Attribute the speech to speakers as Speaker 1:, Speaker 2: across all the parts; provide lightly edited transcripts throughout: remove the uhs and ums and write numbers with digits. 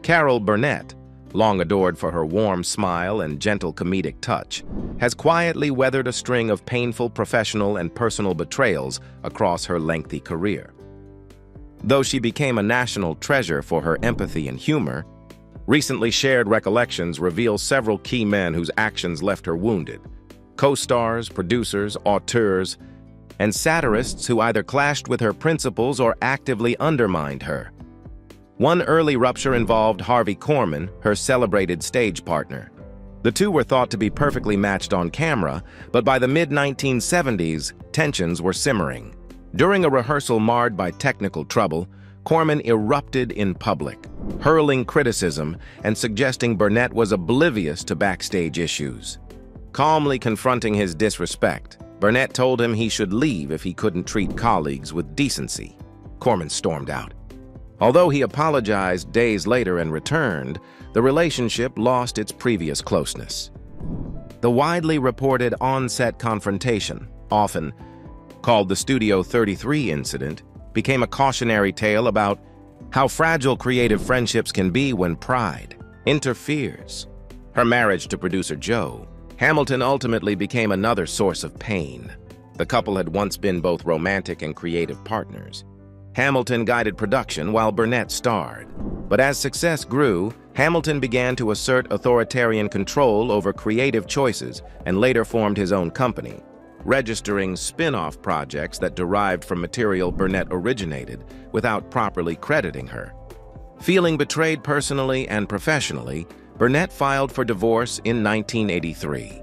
Speaker 1: Carol Burnett, long adored for her warm smile and gentle comedic touch, has quietly weathered a string of painful professional and personal betrayals across her lengthy career. Though she became a national treasure for her empathy and humor, recently shared recollections reveal several key men whose actions left her wounded: co-stars, producers, auteurs, and satirists who either clashed with her principles or actively undermined her. One early rupture involved Harvey Korman, her celebrated stage partner. The two were thought to be perfectly matched on camera, but by the mid-1970s, tensions were simmering. During a rehearsal marred by technical trouble, Korman erupted in public, hurling criticism and suggesting Burnett was oblivious to backstage issues. Calmly confronting his disrespect, Burnett told him he should leave if he couldn't treat colleagues with decency. Korman stormed out. Although he apologized days later and returned, the relationship lost its previous closeness. The widely reported on-set confrontation, often called the Studio 33 incident, became a cautionary tale about how fragile creative friendships can be when pride interferes. Her marriage to producer Joe Hamilton ultimately became another source of pain. The couple had once been both romantic and creative partners. Hamilton guided production while Burnett starred. But as success grew, Hamilton began to assert authoritarian control over creative choices and later formed his own company, registering spin-off projects that derived from material Burnett originated without properly crediting her. Feeling betrayed personally and professionally, Burnett filed for divorce in 1983.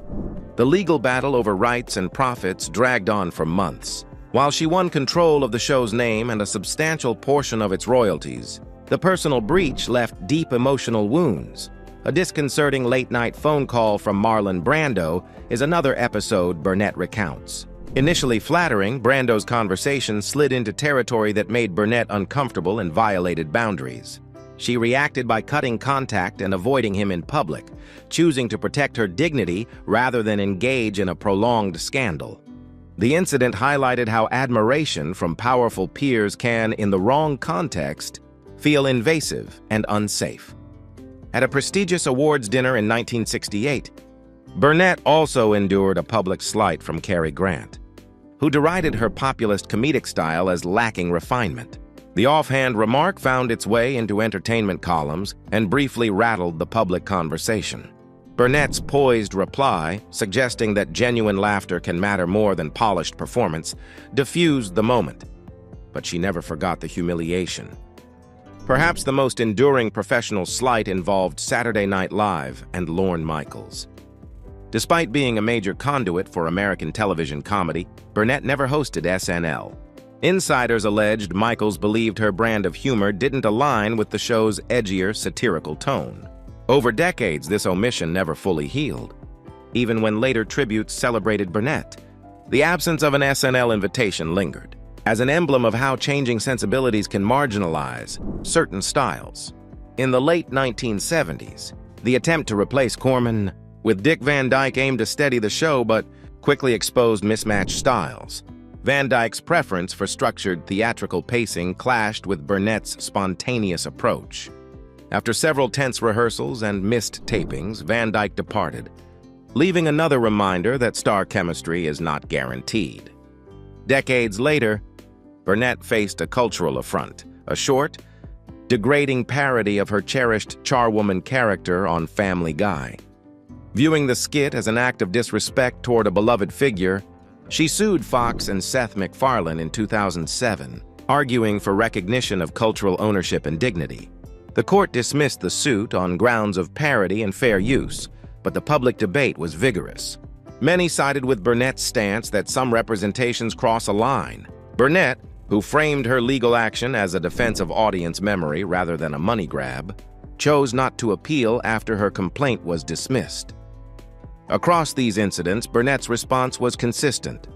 Speaker 1: The legal battle over rights and profits dragged on for months. While she won control of the show's name and a substantial portion of its royalties, the personal breach left deep emotional wounds. A disconcerting late-night phone call from Marlon Brando is another episode Burnett recounts. Initially flattering, Brando's conversation slid into territory that made Burnett uncomfortable and violated boundaries. She reacted by cutting contact and avoiding him in public, choosing to protect her dignity rather than engage in a prolonged scandal. The incident highlighted how admiration from powerful peers can, in the wrong context, feel invasive and unsafe. At a prestigious awards dinner in 1968, Burnett also endured a public slight from Cary Grant, who derided her populist comedic style as lacking refinement. The offhand remark found its way into entertainment columns and briefly rattled the public conversation. Burnett's poised reply, suggesting that genuine laughter can matter more than polished performance, diffused the moment. But she never forgot the humiliation. Perhaps the most enduring professional slight involved Saturday Night Live and Lorne Michaels. Despite being a major conduit for American television comedy, Burnett never hosted SNL. Insiders alleged Michaels believed her brand of humor didn't align with the show's edgier, satirical tone. Over decades, this omission never fully healed. Even when later tributes celebrated Burnett, the absence of an SNL invitation lingered, as an emblem of how changing sensibilities can marginalize certain styles. In the late 1970s, the attempt to replace Korman with Dick Van Dyke aimed to steady the show but quickly exposed mismatched styles. Van Dyke's preference for structured theatrical pacing clashed with Burnett's spontaneous approach. After several tense rehearsals and missed tapings, Van Dyke departed, leaving another reminder that star chemistry is not guaranteed. Decades later, Burnett faced a cultural affront, a short, degrading parody of her cherished charwoman character on Family Guy. Viewing the skit as an act of disrespect toward a beloved figure, she sued Fox and Seth MacFarlane in 2007, arguing for recognition of cultural ownership and dignity. The court dismissed the suit on grounds of parody and fair use, but the public debate was vigorous. Many sided with Burnett's stance that some representations cross a line. Burnett, who framed her legal action as a defense of audience memory rather than a money grab, chose not to appeal after her complaint was dismissed. Across these incidents, Burnett's response was consistent.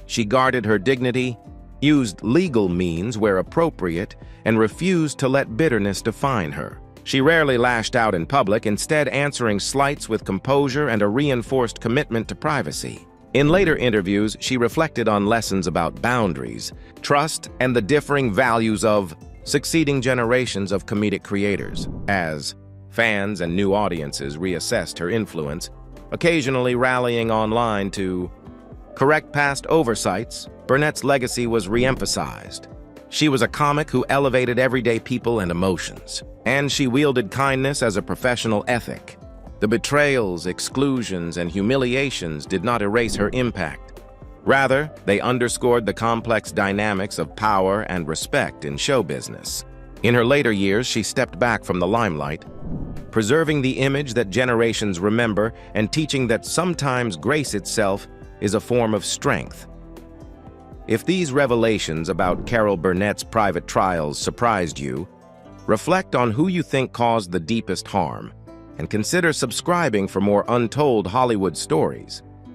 Speaker 1: She guarded her dignity, used legal means where appropriate, and refused to let bitterness define her. She rarely lashed out in public, instead answering slights with composure and a reinforced commitment to privacy. In later interviews, she reflected on lessons about boundaries, trust, and the differing values of succeeding generations of comedic creators, as fans and new audiences reassessed her influence, occasionally rallying online to correct past oversights. Burnett's legacy was re-emphasized. She was a comic who elevated everyday people and emotions, and she wielded kindness as a professional ethic. The betrayals, exclusions, and humiliations did not erase her impact. Rather, they underscored the complex dynamics of power and respect in show business. In her later years, she stepped back from the limelight, preserving the image that generations remember and teaching that sometimes grace itself is a form of strength. If these revelations about Carol Burnett's private trials surprised you, reflect on who you think caused the deepest harm, and consider subscribing for more untold Hollywood stories.